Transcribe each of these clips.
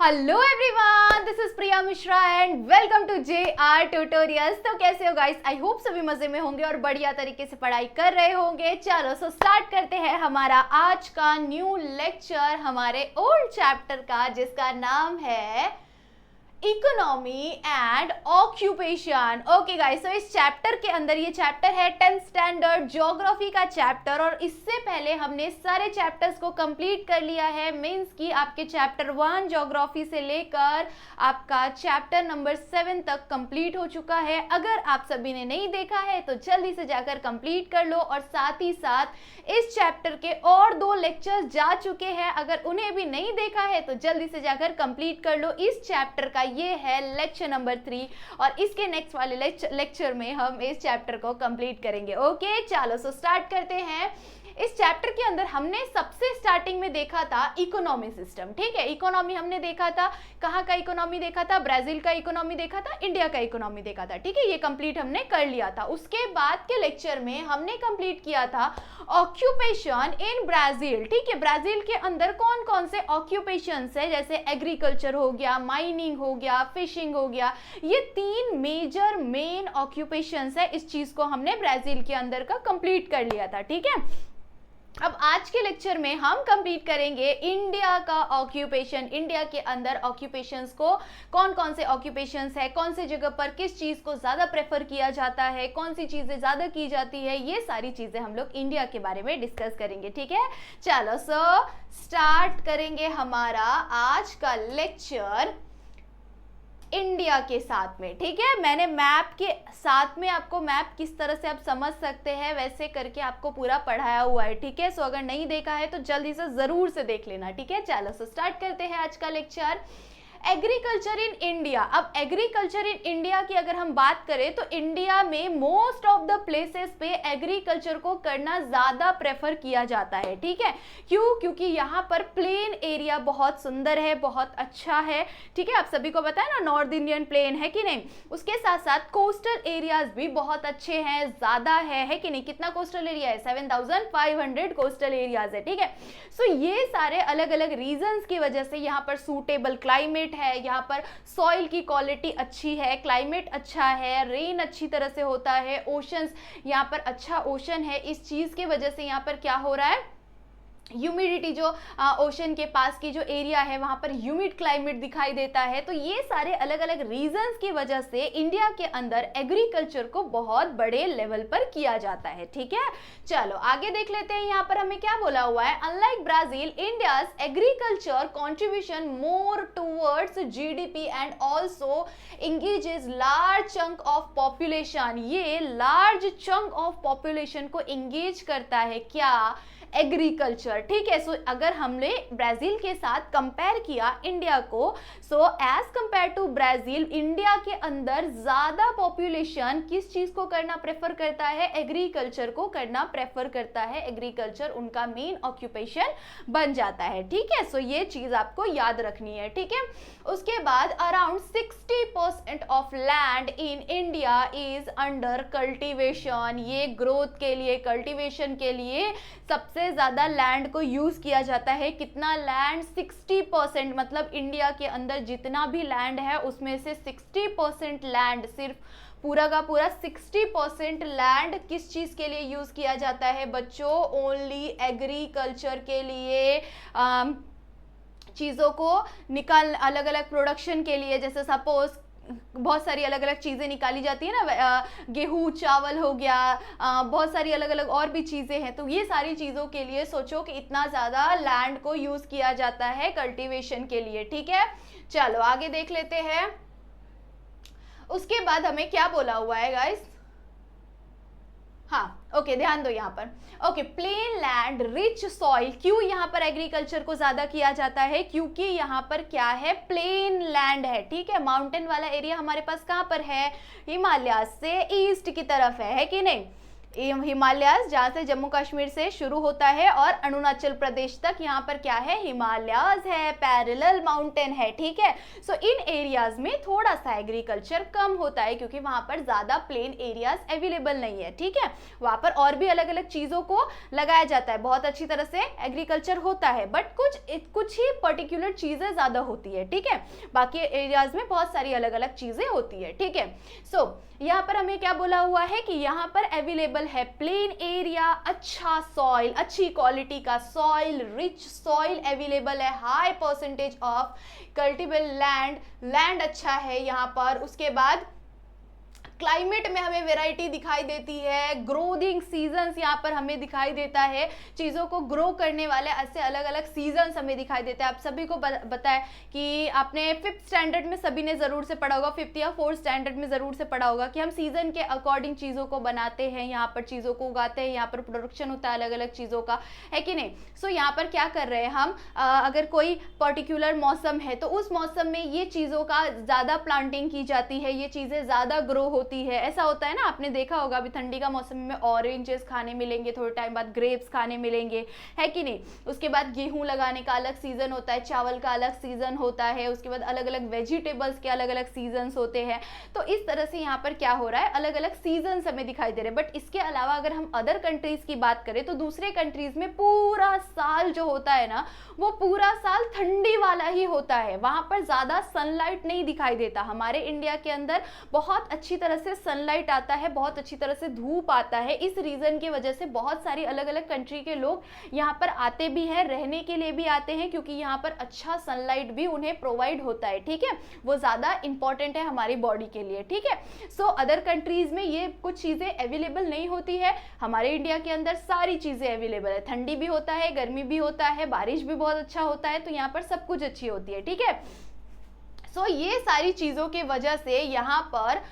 Hello everyone, this is Priya Mishra and welcome to JR tutorials. तो कैसे हो गाइस? आई होप सभी मजे में होंगे और बढ़िया तरीके से पढ़ाई कर रहे होंगे। चलो स्टार्ट करते हैं हमारा आज का न्यू लेक्चर हमारे ओल्ड चैप्टर का, जिसका नाम है economy and occupation. Okay guys, तो इस चैप्टर के अंदर, ये चैप्टर है 10th स्टैंडर्ड ज्योग्राफी का चैप्टर, और इससे पहले हमने सारे चैप्टर्स को कंप्लीट कर लिया है। मींस कि आपके चैप्टर 1 ज्योग्राफी से लेकर आपका चैप्टर नंबर 7 तक कंप्लीट हो चुका है। अगर आप सभी ने नहीं देखा है तो जल्दी से जाकर कंप्लीट कर लो, और साथ ही साथ इस चैप्टर के और 2 लेक्चर्स जा चुके हैं, अगर उन्हें भी नहीं देखा है तो जल्दी से जाकर कंप्लीट कर लो। इस चैप्टर का ये है लेक्चर नंबर 3, और इसके नेक्स्ट वाले लेक्चर में हम इस चैप्टर को कंप्लीट करेंगे। ओके चलो स्टार्ट करते हैं। इस चैप्टर के अंदर हमने सबसे स्टार्टिंग में देखा था इकोनॉमी सिस्टम। ठीक है, इकोनॉमी हमने देखा था। कहाँ का इकोनॉमी देखा था? ब्राजील का इकोनॉमी देखा था, इंडिया का इकोनॉमी देखा था। ठीक है, ये कंप्लीट हमने कर लिया था। उसके बाद के लेक्चर में हमने कंप्लीट किया था ऑक्यूपेशन इन ब्राजील। ठीक है, ब्राजील के अंदर कौन कौन से ऑक्यूपेशंस है, जैसे एग्रीकल्चर हो गया, माइनिंग हो गया, फिशिंग हो गया। ये 3 मेजर मेन ऑक्यूपेशंस है। इस चीज को हमने ब्राजील के अंदर का कंप्लीट कर लिया था। ठीक है, अब आज के लेक्चर में हम कंप्लीट करेंगे इंडिया का ऑक्यूपेशन। इंडिया के अंदर ऑक्यूपेशंस को, कौन कौन से ऑक्यूपेशंस है, कौन से जगह पर किस चीज को ज्यादा प्रेफर किया जाता है, कौन सी चीजें ज्यादा की जाती है, ये सारी चीजें हम लोग इंडिया के बारे में डिस्कस करेंगे। ठीक है, चलो स्टार्ट करेंगे हमारा आज का लेक्चर इंडिया के साथ में। ठीक है, मैंने मैप के साथ में आपको मैप किस तरह से आप समझ सकते हैं वैसे करके आपको पूरा पढ़ाया हुआ है। ठीक है, सो अगर नहीं देखा है तो जल्दी से जरूर से देख लेना। ठीक है, चलो स्टार्ट करते हैं आज का लेक्चर एग्रीकल्चर इन इंडिया। अब एग्रीकल्चर इन इंडिया की अगर हम बात करें तो इंडिया में मोस्ट ऑफ द प्लेसेस पे एग्रीकल्चर को करना ज्यादा प्रेफर किया जाता है। ठीक है, क्यों? क्योंकि यहाँ पर प्लेन एरिया बहुत सुंदर है, बहुत अच्छा है। ठीक है, आप सभी को पता है ना, नॉर्थ इंडियन प्लेन है कि नहीं। उसके साथ साथ कोस्टल एरियाज भी बहुत अच्छे हैं, ज्यादा है कि नहीं। कितना कोस्टल एरिया है? 7500 कोस्टल एरियाज है। ठीक है, सो ये सारे अलग अलग रीजंस की वजह से यहाँ पर सूटेबल क्लाइमेट है, यहाँ पर सॉइल की क्वालिटी अच्छी है, क्लाइमेट अच्छा है, रेन अच्छी तरह से होता है, ओशंस, यहाँ पर अच्छा ओशन है। इस चीज की वजह से यहाँ पर क्या हो रहा है, ह्यूमिडिटी जो ओशन के पास की जो एरिया है वहां पर ह्यूमिड क्लाइमेट दिखाई देता है। तो ये सारे अलग अलग रीजंस की वजह से इंडिया के अंदर एग्रीकल्चर को बहुत बड़े लेवल पर किया जाता है। ठीक है, चलो आगे देख लेते हैं। यहाँ पर हमें क्या बोला हुआ है, unlike Brazil India's agriculture contribution more towards GDP and also engages large chunk of population. ये लार्ज चंक ऑफ पॉपुलेशन को इंगेज करता है क्या? एग्रीकल्चर। ठीक है, सो अगर हमने ब्राजील के साथ कंपेयर किया इंडिया को, so as compare to Brazil, India के अंदर ज्यादा पॉपुलेशन किस चीज को करना प्रेफर करता है? एग्रीकल्चर को करना प्रेफर करता है। एग्रीकल्चर उनका मेन ऑक्यूपेशन बन जाता है। ठीक है, सो ये चीज आपको याद रखनी है। ठीक है, उसके बाद around 60% of land in India is under cultivation. ये ग्रोथ के लिए, कल्टीवेशन के लिए सबसे ज्यादा लैंड को यूज किया जाता है। कितना लैंड? 60%। मतलब इंडिया के अंदर जितना भी लैंड है उसमें से 60% लैंड, सिर्फ पूरा का पूरा 60% लैंड किस चीज के लिए यूज किया जाता है बच्चों? ओनली एग्रीकल्चर के लिए, चीजों को निकाल, अलग अलग प्रोडक्शन के लिए। जैसे सपोज बहुत सारी अलग अलग चीजें निकाली जाती है ना, गेहूं, चावल हो गया, बहुत सारी अलग अलग और भी चीजें हैं। तो ये सारी चीजों के लिए सोचो कि इतना ज्यादा लैंड को यूज किया जाता है कल्टीवेशन के लिए। ठीक है, चलो आगे देख लेते हैं। उसके बाद हमें क्या बोला हुआ है गाइस? हाँ, ओके, ध्यान दो यहाँ पर। Okay, plain land rich soil. क्यों यहाँ पर एग्रीकल्चर को ज्यादा किया जाता है? क्योंकि यहाँ पर क्या है, प्लेन लैंड है। ठीक है, माउंटेन वाला एरिया हमारे पास कहाँ पर है? हिमालय से ईस्ट की तरफ है कि नहीं। हिमालयाज, जहाँ से जम्मू कश्मीर से शुरू होता है और अरुणाचल प्रदेश तक यहाँ पर क्या है, हिमालयाज है, पैरेलल माउंटेन है, ठीक है। सो इन एरियाज में थोड़ा सा एग्रीकल्चर कम होता है क्योंकि वहाँ पर ज़्यादा प्लेन एरियाज अवेलेबल नहीं है, ठीक है। वहाँ पर और भी अलग अलग चीज़ों को लगाया जाता है, बहुत अच्छी तरह से एग्रीकल्चर होता है, बट कुछ ही पर्टिकुलर चीज़ें ज़्यादा होती है, ठीक है। बाकी एरियाज में बहुत सारी अलग अलग चीज़ें होती है, ठीक है। सो यहाँ पर हमें क्या बोला हुआ है कि यहाँ पर अवेलेबल है प्लेन एरिया, अच्छा सॉइल, अच्छी क्वालिटी का सॉइल, रिच सॉइल अवेलेबल है, high percentage of cultivable land, land अच्छा है यहाँ पर। उसके बाद क्लाइमेट में हमें वैरायटी दिखाई देती है, ग्रोइंग सीजन्स यहाँ पर हमें दिखाई देता है, चीज़ों को ग्रो करने वाले ऐसे अलग अलग सीजन्स हमें दिखाई देते हैं। आप सभी को पता है कि आपने 5th स्टैंडर्ड में सभी ने ज़रूर से पढ़ा होगा, 5th या 4th स्टैंडर्ड में ज़रूर से पढ़ा होगा कि हम सीजन के अकॉर्डिंग चीज़ों को बनाते हैं, यहाँ पर चीज़ों को उगाते हैं, यहाँ पर प्रोडक्शन होता है अलग अलग चीज़ों का, है कि नहीं। सो यहाँ पर क्या कर रहे हैं हम, अगर कोई पर्टिकुलर मौसम है तो उस मौसम में ये चीज़ों का ज़्यादा प्लांटिंग की जाती है, ये चीज़ें ज़्यादा ग्रो होती है। ऐसा होता है ना, आपने देखा होगा अभी ठंडी का मौसम में ऑरेंजेस खाने मिलेंगे, थोड़े टाइम बाद ग्रेप्स खाने मिलेंगे, है कि नहीं। उसके बाद गेहूं लगाने का अलग सीजन होता है, चावल का अलग सीजन होता है, उसके बाद अलग अलग वेजिटेबल्स के अलग अलग सीजन्स होते हैं। तो इस तरह से यहाँ पर क्या हो रहा है, अलग अलग सीजन्स हमें दिखाई दे रहे हैं। बट इसके अलावा अगर हम अदर कंट्रीज की बात करें तो दूसरे कंट्रीज में पूरा साल जो होता है ना, वो पूरा साल ठंडी वाला ही होता है, वहां पर ज्यादा सनलाइट नहीं दिखाई देता। हमारे इंडिया के अंदर बहुत अच्छी तरह से सनलाइट आता है, बहुत अच्छी तरह से धूप आता है। इस रीजन की वजह से बहुत सारी अलग अलग कंट्री के लोग यहाँ पर आते भी हैं, रहने के लिए भी आते हैं, क्योंकि यहाँ पर अच्छा सनलाइट भी उन्हें प्रोवाइड होता है, ठीक है। वो ज्यादा इंपॉर्टेंट है हमारी बॉडी के लिए, ठीक है। सो अदर कंट्रीज में ये कुछ चीजें अवेलेबल नहीं होती है, हमारे इंडिया के अंदर सारी चीजें अवेलेबल है, ठंडी भी होता है, गर्मी भी होता है, बारिश भी बहुत अच्छा होता है, तो यहाँ पर सब कुछ अच्छी होती है, ठीक है। सो ये सारी चीज़ों के वजह से यहाँ पर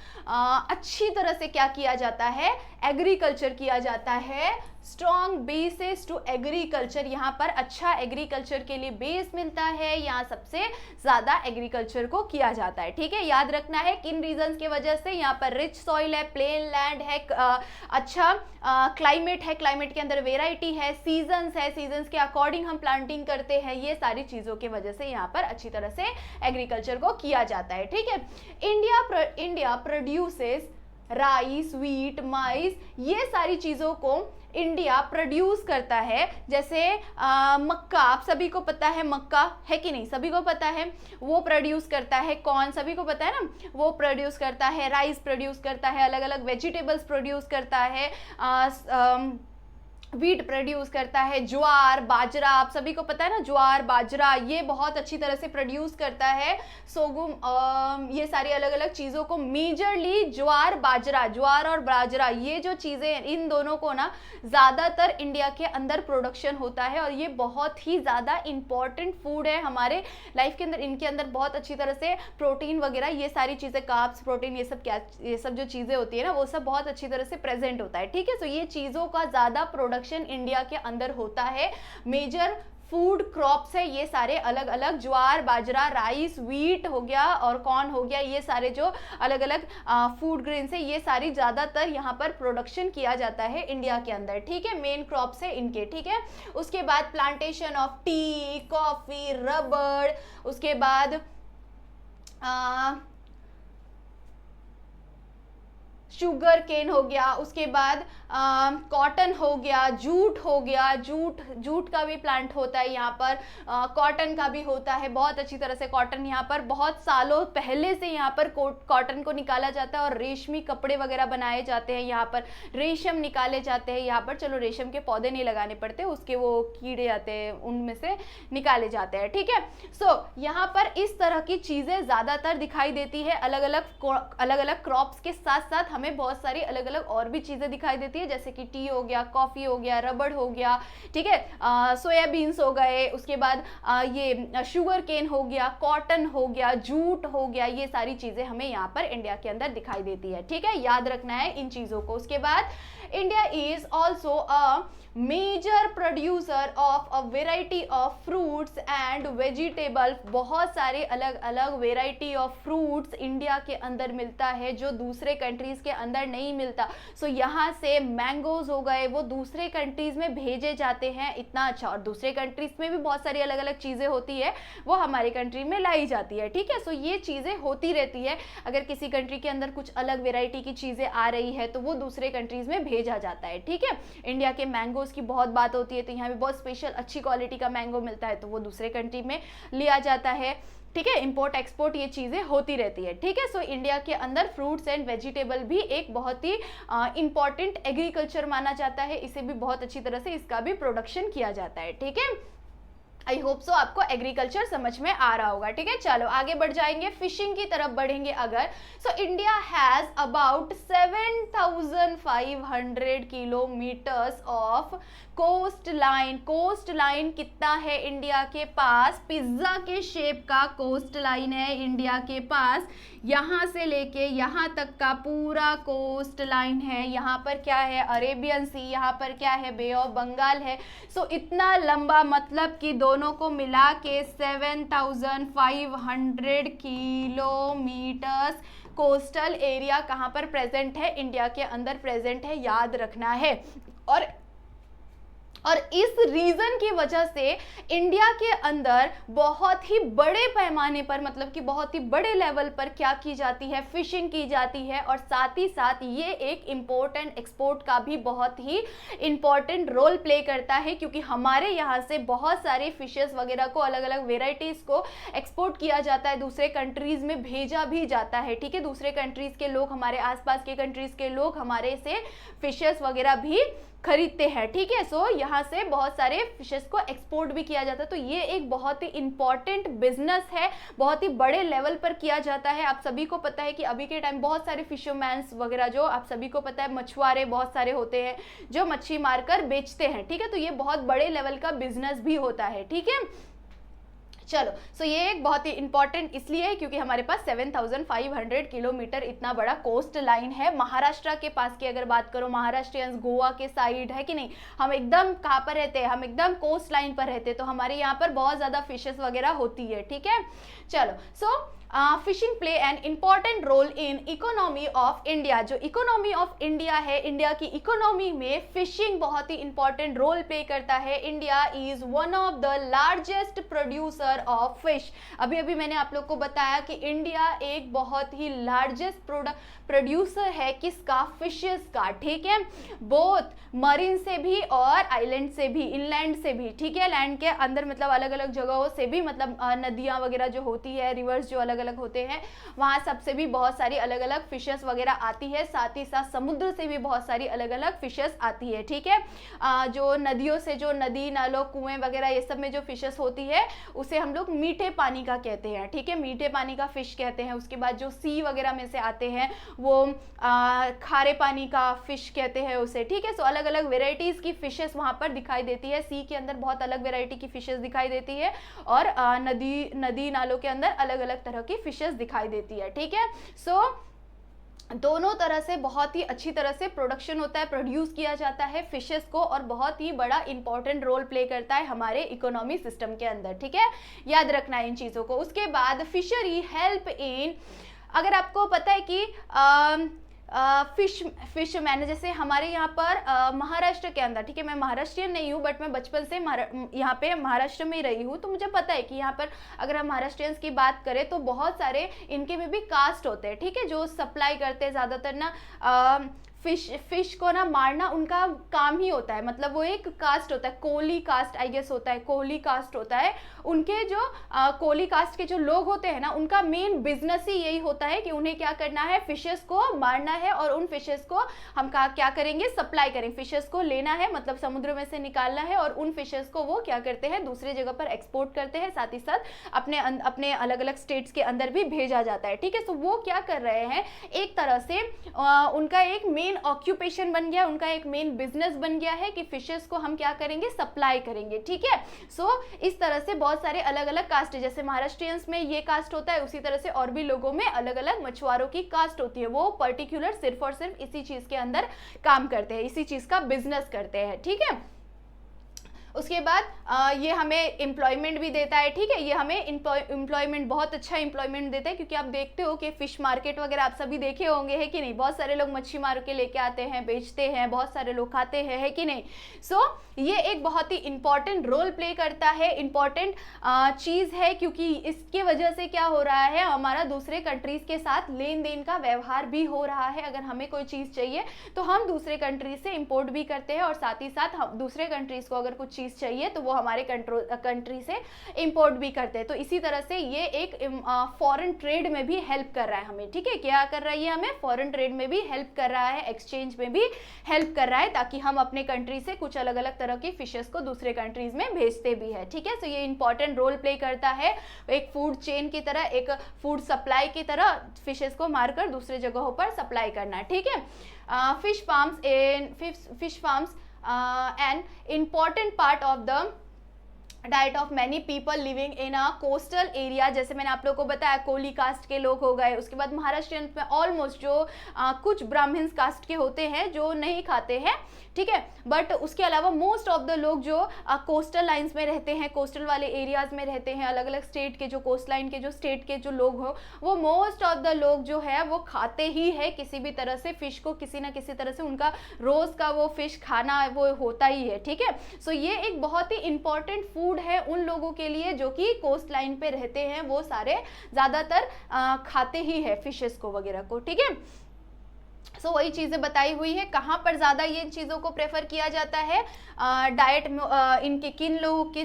अच्छी तरह से क्या किया जाता है, एग्रीकल्चर किया जाता है। स्ट्रॉन्ग बेसिस टू एग्रीकल्चर, यहाँ पर अच्छा एग्रीकल्चर के लिए बेस मिलता है, यहाँ सबसे ज़्यादा एग्रीकल्चर को किया जाता है, ठीक है। याद रखना है किन रीजंस के वजह से, यहाँ पर रिच सॉइल है, प्लेन लैंड है, अच्छा क्लाइमेट है, क्लाइमेट के अंदर वेराइटी है, सीजन्स है, सीजन्स के अकॉर्डिंग हम प्लांटिंग करते हैं, ये सारी चीज़ों की वजह से यहाँ पर अच्छी तरह से एग्रीकल्चर को किया जाता है, ठीक है। इंडिया प्रोड्यूसेस राइस, व्हीट, माइस, ये सारी चीज़ों को इंडिया प्रोड्यूस करता है। जैसे मक्का, आप सभी को पता है मक्का, है कि नहीं, सभी को पता है, वो प्रोड्यूस करता है। कॉर्न सभी को पता है ना, वो प्रोड्यूस करता है। राइस प्रोड्यूस करता है, अलग अलग वेजिटेबल्स प्रोड्यूस करता है, व्हीट प्रोड्यूस करता है, ज्वार, बाजरा, आप सभी को पता है ना, ज्वार, बाजरा, ये बहुत अच्छी तरह से प्रोड्यूस करता है। सोगुम, ये सारी अलग अलग चीज़ों को, मेजरली ज्वार और बाजरा, ये जो चीज़ें, इन दोनों को ना ज़्यादातर इंडिया के अंदर प्रोडक्शन होता है, और ये बहुत ही ज़्यादा इंपॉर्टेंट फूड है हमारे लाइफ के अंदर। इनके अंदर बहुत अच्छी तरह से प्रोटीन वगैरह, ये सारी चीज़ें, कार्ब्स, प्रोटीन, ये सब जो चीज़ें होती है ना, वो सब बहुत अच्छी तरह से प्रेजेंट होता है, ठीक है। सो ये चीज़ों का ज़्यादा प्रोडक्शन इंडिया के अंदर होता है। मेजर फूड क्रॉप्स है ये सारे अलग अलग, ज्वार, बाजरा, राइस, व्हीट हो गया और कॉर्न हो गया, ये सारे जो अलग अलग फूड ग्रेन्स है, ये सारी ज़्यादातर यहाँ पर प्रोडक्शन किया जाता है इंडिया के अंदर, ठीक है। मेन क्रॉप्स है इनके, ठीक है। उसके बाद प्लांटेशन ऑफ टी, कॉफ़ी, रबड़, उसके बाद शुगर केन हो गया, उसके बाद कॉटन हो गया, जूट हो गया, जूट का भी प्लांट होता है यहाँ पर, कॉटन का भी होता है। बहुत अच्छी तरह से कॉटन यहाँ पर बहुत सालों पहले से यहाँ पर कॉटन को निकाला जाता है और रेशमी कपड़े वगैरह बनाए जाते हैं, यहाँ पर रेशम निकाले जाते हैं। यहाँ पर चलो रेशम के पौधे नहीं लगाने पड़ते, उसके वो कीड़े आते हैं उनमें से निकाले जाते हैं, ठीक है। सो यहाँ पर इस तरह की चीज़ें ज़्यादातर दिखाई देती है। अलग अलग क्रॉप्स के साथ साथ हमें बहुत सारी अलग अलग और भी चीज़ें दिखाई देती है, जैसे कि टी हो गया, कॉफ़ी हो गया, रबड़ हो गया, ठीक है, सोयाबीन्स हो गए, उसके बाद ये शुगर केन हो गया, कॉटन हो गया, जूट हो गया, ये सारी चीज़ें हमें यहाँ पर इंडिया के अंदर दिखाई देती है, ठीक है। याद रखना है इन चीज़ों को। उसके बाद India is also a major producer of a variety of fruits and vegetable. बहुत सारे अलग अलग वेराइटी ऑफ फ्रूट्स इंडिया के अंदर मिलता है जो दूसरे कंट्रीज के अंदर नहीं मिलता। सो यहाँ से मैंगोज हो गए वो दूसरे कंट्रीज में भेजे जाते हैं, इतना अच्छा। और दूसरे कंट्रीज में भी बहुत सारी अलग अलग चीजें होती है वो हमारे कंट्री में लाई जाती है, ठीक है। सो ये चीजें होती रहती है। अगर किसी कंट्री के अंदर कुछ अलग वेराइटी की चीजें आ रही है तो वो दूसरे कंट्रीज में भेजा जाता है, ठीक है। इंडिया के मैंगोज की बहुत बात होती है, तो यहाँ भी बहुत स्पेशल अच्छी क्वालिटी का मैंगो मिलता है तो वो दूसरे कंट्री में लिया जाता है, ठीक है। इंपोर्ट एक्सपोर्ट ये चीजें होती रहती है, ठीक है। सो इंडिया के अंदर फ्रूट्स एंड वेजिटेबल भी एक बहुत ही इंपॉर्टेंट एग्रीकल्चर माना जाता है, इसे भी बहुत अच्छी तरह से इसका भी प्रोडक्शन किया जाता है, ठीक है। आई होप सो आपको एग्रीकल्चर समझ में आ रहा होगा, ठीक है। चलो आगे बढ़ जाएंगे, फिशिंग की तरफ बढ़ेंगे अगर। So India has about 7,500 kilometres of coast line. Coast line कितना है इंडिया के पास? पिज्जा के शेप का कोस्ट लाइन है इंडिया के पास, यहाँ से लेके यहाँ तक का पूरा कोस्ट लाइन है। यहाँ पर क्या है? अरेबियन सी, यहाँ पर क्या है? बे ऑफ बंगाल है। सो इतना लंबा, मतलब कि दोनों को मिला के 7,500 किलोमीटर्स कोस्टल एरिया कहाँ पर प्रेजेंट है? इंडिया के अंदर प्रेजेंट है, याद रखना है। और इस रीजन की वजह से इंडिया के अंदर बहुत ही बड़े पैमाने पर, मतलब कि बहुत ही बड़े लेवल पर क्या की जाती है? फिशिंग की जाती है। और साथ ही साथ ये एक इंपोर्ट एंड एक्सपोर्ट का भी बहुत ही इंपॉर्टेंट रोल प्ले करता है, क्योंकि हमारे यहाँ से बहुत सारे फिशेस वगैरह को, अलग अलग वेराइटीज को एक्सपोर्ट किया जाता है, दूसरे कंट्रीज में भेजा भी जाता है, ठीक है। दूसरे कंट्रीज के लोग, हमारे आसपास के कंट्रीज के लोग हमारे से फिशेस वगैरह भी खरीदते हैं, ठीक है। सो यहाँ से बहुत सारे फिशेस को एक्सपोर्ट भी किया जाता है। तो ये एक बहुत ही इंपॉर्टेंट बिजनेस है, बहुत ही बड़े लेवल पर किया जाता है। आप सभी को पता है कि अभी के टाइम बहुत सारे फिशरमैन्स वगैरह, जो आप सभी को पता है, मछुआरे बहुत सारे होते हैं जो मच्छी मारकर बेचते हैं, ठीक है। तो ये बहुत बड़े लेवल का बिजनेस भी होता है, ठीक है। चलो, सो ये एक बहुत ही इंपॉर्टेंट इसलिए है क्योंकि हमारे पास 7,500 किलोमीटर इतना बड़ा कोस्ट लाइन है। महाराष्ट्र के पास की अगर बात करो, महाराष्ट्रियंस गोवा के साइड है कि नहीं, हम एकदम कहाँ पर रहते हैं? हम एकदम कोस्ट लाइन पर रहते हैं, तो हमारे यहाँ पर बहुत ज़्यादा फिशेस वगैरह होती है, ठीक है। चलो, so fishing play an important role in economy of India. जो इकोनॉमी ऑफ इंडिया है, इंडिया की इकोनॉमी में फिशिंग बहुत ही इंपॉर्टेंट रोल प्ले करता है। India is one of the largest producer of fish. अभी अभी मैंने आप लोग को बताया कि इंडिया एक बहुत ही लार्जेस्ट प्रोड्यूसर है किसका? फिशेस का, ठीक है। बोथ मरीन से भी और आइलैंड से भी, इनलैंड से भी, ठीक है। लैंड के अंदर मतलब अलग अलग जगहों से भी, मतलब नदियाँ वगैरह जो होती है, रिवर्स जो अलग अलग होते हैं, वहाँ सबसे भी बहुत सारी अलग अलग फिशेस वगैरह आती है। साथ ही साथ समुद्र से भी बहुत सारी अलग अलग फिशेस आती है, ठीक है। जो नदियों से, जो नदी नालों कुएं वगैरह ये सब में जो फिशेस होती है उसे हम लोग मीठे पानी का कहते हैं, ठीक है। मीठे पानी का फिश कहते हैं। उसके बाद जो सी वगैरह में से आते हैं वो खारे पानी का फिश कहते हैं उसे, ठीक है। सो अलग अलग वेराइटीज की फिशेस वहाँ पर दिखाई देती है। सी के अंदर बहुत अलग वेराइटी की फिशेस दिखाई देती है और नदी नालों के अंदर अलग अलग तरह की फिशेस दिखाई देती है, ठीक है। सो दोनों तरह से बहुत ही अच्छी तरह से प्रोडक्शन होता है, प्रोड्यूस किया जाता है फिशेस को, और बहुत ही बड़ा इंपॉर्टेंट रोल प्ले करता है हमारे इकोनॉमी सिस्टम के अंदर, ठीक है। याद रखना है इन चीज़ों को। उसके बाद फिशरी हेल्प इन, अगर आपको पता है कि फिशमैन, जैसे हमारे यहाँ पर महाराष्ट्र के अंदर, ठीक है, मैं महाराष्ट्रियन नहीं हूँ बट मैं बचपन से यहाँ पे महाराष्ट्र में रही हूँ, तो मुझे पता है कि यहाँ पर अगर हम महाराष्ट्रियंस की बात करें तो बहुत सारे इनके में भी कास्ट होते हैं, ठीक है, जो सप्लाई करते हैं ज़्यादातर ना फिश को ना मारना उनका काम ही होता है। मतलब वो एक कास्ट होता है, कोली कास्ट आई गेस होता है, कोली कास्ट होता है। उनके जो कोली कास्ट के जो लोग होते हैं ना, उनका मेन बिजनेस ही यही होता है कि उन्हें क्या करना है? फिशेस को मारना है और उन फिशेस को हम क्या करेंगे? सप्लाई करेंगे। फिशेस को लेना है, मतलब समुद्र में से निकालना है, और उन फिशेस को वो क्या करते हैं? दूसरी जगह पर एक्सपोर्ट करते हैं। साथ ही साथ अपने अलग अलग स्टेट्स के अंदर भी भेजा जाता है, ठीक है। सो वो क्या कर रहे हैं? एक तरह से उनका एक मेन ऑक्यूपेशन बन गया, उनका एक मेन बिजनेस बन गया है कि फिशेस को हम क्या करेंगे? सप्लाई करेंगे, ठीक है। सो इस तरह से बहुत सारे अलग अलग कास्ट है, जैसे महाराष्ट्रियंस में ये कास्ट होता है, उसी तरह से और भी लोगों में अलग अलग मछुआरों की कास्ट होती है। वो पर्टिकुलर सिर्फ और सिर्फ इसी चीज के अंदर काम करते हैं, इसी चीज का बिजनेस करते हैं, ठीक है। उसके बाद ये हमें एम्प्लॉयमेंट भी देता है, ठीक है, ये हमें एम्प्लॉयमेंट, बहुत अच्छा एम्प्लॉयमेंट देता है, क्योंकि आप देखते हो कि फिश मार्केट वगैरह आप सभी देखे होंगे, है कि नहीं, बहुत सारे लोग मच्छी मार के लेके आते हैं, बेचते हैं, बहुत सारे लोग खाते हैं, है कि नहीं। सो ये एक बहुत ही इंपॉर्टेंट रोल प्ले करता है, इंपॉर्टेंट चीज़ है, क्योंकि इसके वजह से क्या हो रहा है, हमारा दूसरे कंट्रीज़ के साथ लेन देन का व्यवहार भी हो रहा है। अगर हमें कोई चीज़ चाहिए तो हम दूसरे कंट्री से इंपोर्ट भी करते हैं, और साथ ही साथ हम दूसरे कंट्रीज़ को अगर कुछ चीज़ चाहिए तो वो हमारे कंट्री से इंपोर्ट भी करते हैं। तो इसी तरह से ये एक फॉरेन ट्रेड में भी हेल्प कर रहा है हमें, ठीक है, क्या कर रहा है ये हमें, फॉरेन ट्रेड में भी हेल्प कर रहा है, एक्सचेंज में भी हेल्प कर रहा है, ताकि हम अपने कंट्री से कुछ अलग अलग तरह की फिशेस को दूसरे कंट्रीज में भेजते भी है, ठीक है। सो ये इंपॉर्टेंट रोल प्ले करता है, एक फूड चेन की तरह, एक फूड सप्लाई की तरह फिशेस को मारकर दूसरे जगहों पर सप्लाई करना, ठीक है। Fish farms an important part of the diet of many people living in a coastal area, जैसे मैंने आप लोगों को बताया कोली कास्ट के लोग हो गए, उसके बाद महाराष्ट्रियन में ऑलमोस्ट जो कुछ ब्राह्मण्स कास्ट के होते हैं जो नहीं खाते हैं, ठीक है, बट उसके अलावा मोस्ट ऑफ द लोग जो कोस्टल लाइंस में रहते हैं, कोस्टल वाले एरियाज में रहते हैं, अलग अलग स्टेट के जो कोस्ट लाइन के जो स्टेट के जो लोग हो, वो मोस्ट ऑफ द लोग जो है वो खाते ही है किसी भी तरह से फिश को, किसी ना किसी तरह से उनका रोज का वो फिश खाना वो होता ही है, ठीक है। सो ये एक बहुत ही इंपॉर्टेंट फूड है उन लोगों के लिए जो कि कोस्ट लाइन पे रहते हैं, वो सारे ज्यादातर खाते ही है फिशेस को वगैरह को, ठीक है। सो वही चीज़ें बताई हुई है, कहाँ पर ज़्यादा ये चीज़ों को प्रेफर किया जाता है डाइट में, इनके किन लोग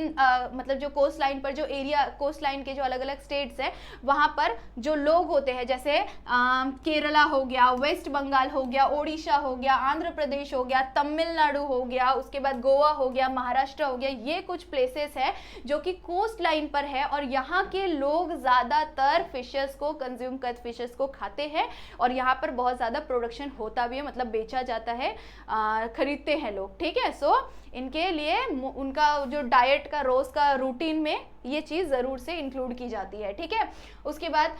मतलब जो कोस्ट लाइन पर जो एरिया, कोस्ट लाइन के जो अलग अलग स्टेट्स हैं वहाँ पर जो लोग होते हैं, जैसे केरला हो गया, वेस्ट बंगाल हो गया, ओडिशा हो गया, आंध्र प्रदेश हो गया, तमिलनाडु हो गया, उसके बाद गोवा हो गया, महाराष्ट्र हो गया, ये कुछ प्लेसेस है जो कि कोस्ट लाइन पर है, और यहाँ के लोग ज़्यादातर फिशेस को कंज्यूम कर, फिशेस को खाते हैं, और यहाँ पर बहुत ज़्यादा प्रोडक्शन होता भी है, मतलब बेचा जाता है, खरीदते हैं लोग, ठीक है। सो इनके लिए उनका जो डाइट का रोज का रूटीन में ये चीज़ ज़रूर से इंक्लूड की जाती है, ठीक है। उसके बाद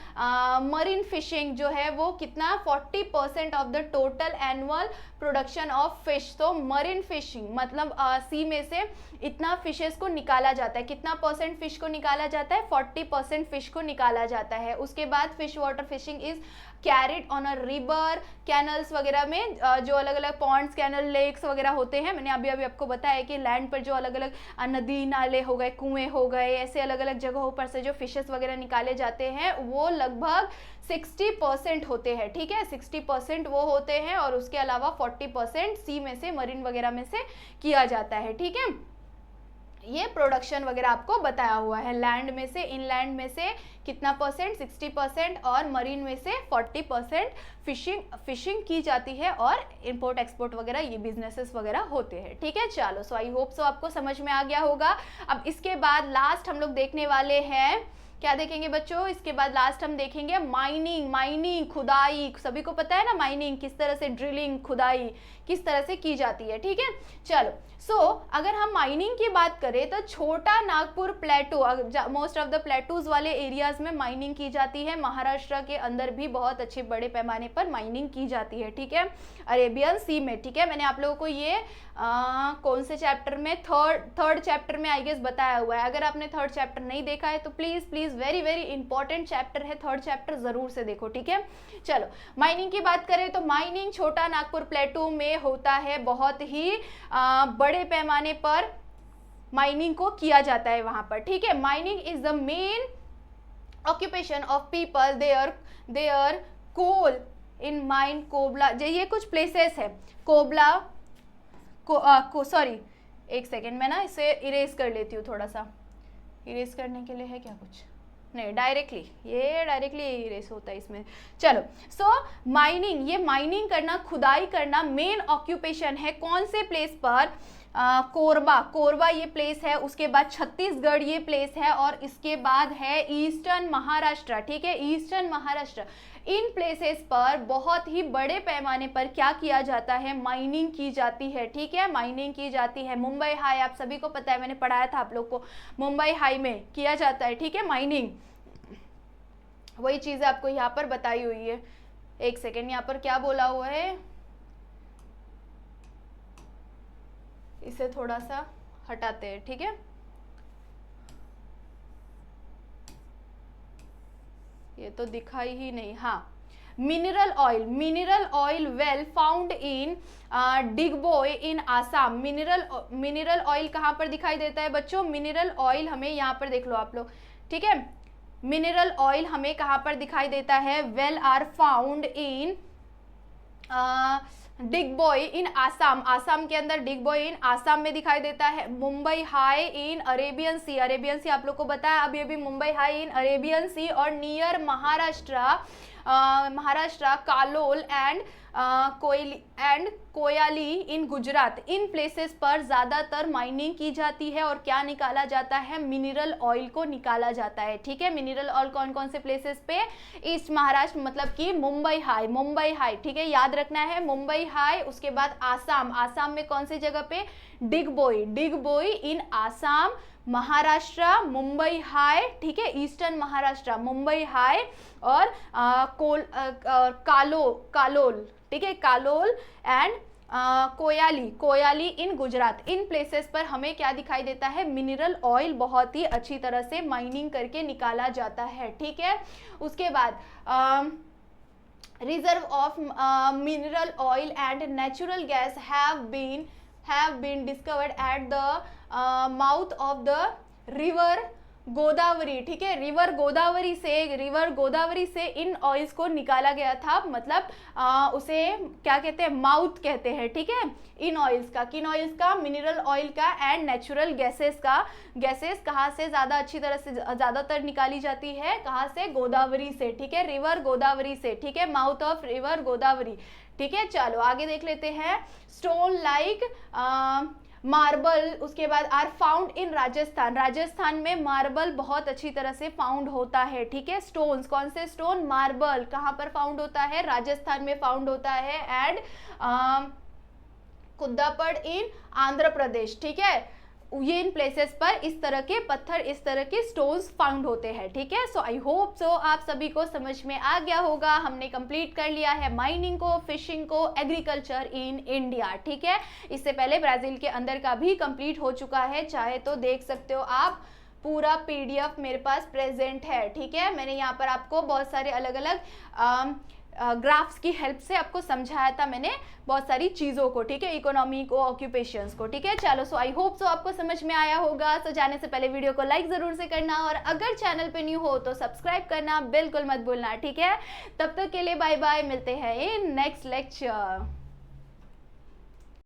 मरीन फिशिंग जो है वो कितना 40% of the total annual production of fish. तो मरीन फिशिंग मतलब सी में से इतना फिशेस को निकाला जाता है, कितना परसेंट फिश को निकाला जाता है, 40% फिश को निकाला जाता है। उसके बाद fish water fishing is carried on a river, canals वगैरह में, जो अलग अलग पॉन्ड्स, कैनल, लेक्स वगैरह होते हैं, मैंने अभी आपको बताया कि लैंड पर जो अलग अलग नदी नाले हो गए, कुएं हो गए, ऐसे अलग अलग जगहों पर से जो फिशेस वगैरह निकाले जाते हैं वो लगभग 60% होते हैं, ठीक है, 60% वो होते हैं, और उसके अलावा 40% सी में से, मरीन वगैरह में से किया जाता है, ठीक है। ये प्रोडक्शन वगैरह आपको बताया हुआ है, लैंड में से, इनलैंड में से कितना परसेंट, 60%, और मरीन में से 40% फिशिंग की जाती है, और इंपोर्ट एक्सपोर्ट वगैरह ये बिजनेसेस वगैरह होते हैं, ठीक है। चलो, सो आई होप सो आपको समझ में आ गया होगा। अब इसके बाद लास्ट हम लोग देखने वाले हैं, क्या देखेंगे बच्चों, इसके बाद लास्ट हम देखेंगे माइनिंग, खुदाई। सभी को पता है ना माइनिंग किस तरह से, ड्रिलिंग, खुदाई किस तरह से की जाती है, ठीक है। चलो, सो अगर हम माइनिंग की बात करें तो छोटा Nagpur प्लेटू, most of the plateaus वाले एरियाज में माइनिंग की जाती है, महाराष्ट्र के अंदर भी बहुत अच्छे बड़े पैमाने पर माइनिंग की जाती है, ठीक है, अरेबियन सी में, ठीक है। मैंने आप लोगों को ये कौन से चैप्टर में, थर्ड चैप्टर में आई गेस बताया हुआ है। अगर आपने थर्ड चैप्टर नहीं देखा है तो please very very important chapter है, थर्ड चैप्टर जरूर से देखो, ठीक है। चलो, माइनिंग की बात करें तो माइनिंग छोटा नागपुर प्लेटू में होता है, बहुत ही बड़े पैमाने पर माइनिंग को किया जाता है वहां पर, ठीक है। Mining is the main occupation of people, there coal in mine कोबला, ये कुछ प्लेसेस है, कोबला सॉरी एक सेकेंड, मैं ना इसे इरेज कर लेती हूँ, थोड़ा सा इरेज करने के लिए है क्या कुछ, नहीं, डायरेक्टली इरेज होता है इसमें। चलो, सो माइनिंग, ये माइनिंग करना, खुदाई करना मेन ऑक्यूपेशन है कौन से प्लेस पर, कोरबा ये प्लेस है, उसके बाद छत्तीसगढ़ ये प्लेस है, और इसके बाद है ईस्टर्न महाराष्ट्र, ठीक है, ईस्टर्न महाराष्ट्र। इन प्लेसेस पर बहुत ही बड़े पैमाने पर क्या किया जाता है, माइनिंग की जाती है, ठीक है, माइनिंग की जाती है। मुंबई हाई आप सभी को पता है, मैंने पढ़ाया था आप लोग को, मुंबई हाई में किया जाता है, ठीक है, माइनिंग। वही चीज़ आपको यहाँ पर बताई हुई है। एक सेकेंड, यहाँ पर क्या बोला हुआ है, इसे थोड़ा सा हटाते हैं, ठीक है। ये तो दिखाई ही नहीं, हाँ। Mineral oil well found in Digboi in Assam. Mineral oil कहाँ पर दिखाई देता है बच्चों? मिनरल ऑयल हमें यहाँ पर देख लो आप लोग, ठीक है। मिनरल ऑयल हमें कहाँ पर दिखाई देता है? Well are found in Digboi in Assam. Assam के अंदर डिगबोय इन आसाम में दिखाई देता है। Mumbai High in Arabian sea. Arabian sea आप लोग को बताया अभी अभी, Mumbai High in Arabian sea और near Maharashtra Kalol and Koyali in Gujarat. In places पर ज़्यादातर माइनिंग की जाती है और क्या निकाला जाता है? मिनरल ऑयल को निकाला जाता है, ठीक है। मिनरल ऑयल कौन कौन से प्लेसेस पे? ईस्ट महाराष्ट्र, मतलब कि मुंबई हाई, ठीक है, याद रखना है। मुंबई हाई, उसके बाद आसाम में कौन सी जगह पे? डिगबोई इन आसाम, महाराष्ट्र मुंबई हाई, ठीक है, ईस्टर्न महाराष्ट्र मुंबई हाई और कालोल, ठीक है, Kalol and Koyali in Gujarat. In places पर हमें क्या दिखाई देता है? मिनरल ऑयल बहुत ही अच्छी तरह से माइनिंग करके निकाला जाता है, ठीक है। उसके बाद reserve of mineral oil and natural gas have been discovered at the mouth of the river Godavari, ठीक है। रिवर गोदावरी से इन ऑयल्स को निकाला गया था, मतलब उसे क्या कहते हैं? माउथ कहते हैं, ठीक है। इन ऑयल्स का, किन ऑयल्स का? मिनरल ऑयल का एंड नेचुरल गैसेस का। गैसेस कहाँ से ज़्यादा अच्छी तरह से ज़्यादातर निकाली जाती है? कहाँ से? गोदावरी से, ठीक है, रिवर गोदावरी से, ठीक है, माउथ ऑफ रिवर गोदावरी, ठीक है। चलो आगे देख लेते हैं। स्टोन लाइक मार्बल, उसके बाद आर फाउंड इन राजस्थान में मार्बल बहुत अच्छी तरह से फाउंड होता है, ठीक है। स्टोन्स, कौन से स्टोन? मार्बल कहाँ पर फाउंड होता है? राजस्थान में फाउंड होता है। एंड कुद्दापड़ इन आंध्र प्रदेश, ठीक है। ये इन प्लेसेस पर इस तरह के पत्थर, इस तरह के स्टोन्स फाउंड होते हैं, ठीक है। सो आई होप सो आप सभी को समझ में आ गया होगा। हमने कंप्लीट कर लिया है माइनिंग को, फिशिंग को, एग्रीकल्चर इन इंडिया, ठीक है। इससे पहले ब्राजील के अंदर का भी कंप्लीट हो चुका है, चाहे तो देख सकते हो आप। पूरा पीडीएफ मेरे पास प्रेजेंट है, ठीक है। मैंने यहाँ पर आपको बहुत सारे अलग अलग ग्राफ्स की हेल्प से आपको समझाया था मैंने बहुत सारी चीज़ों को, ठीक है, इकोनॉमी को, ऑक्यूपेशंस को, ठीक है। चलो सो आई होप सो आपको समझ में आया होगा। सो जाने से पहले वीडियो को लाइक ज़रूर से करना और अगर चैनल पे न्यू हो तो सब्सक्राइब करना बिल्कुल मत भूलना, ठीक है। तब तक के लिए बाय बाय, मिलते हैं इन नेक्स्ट लेक्चर।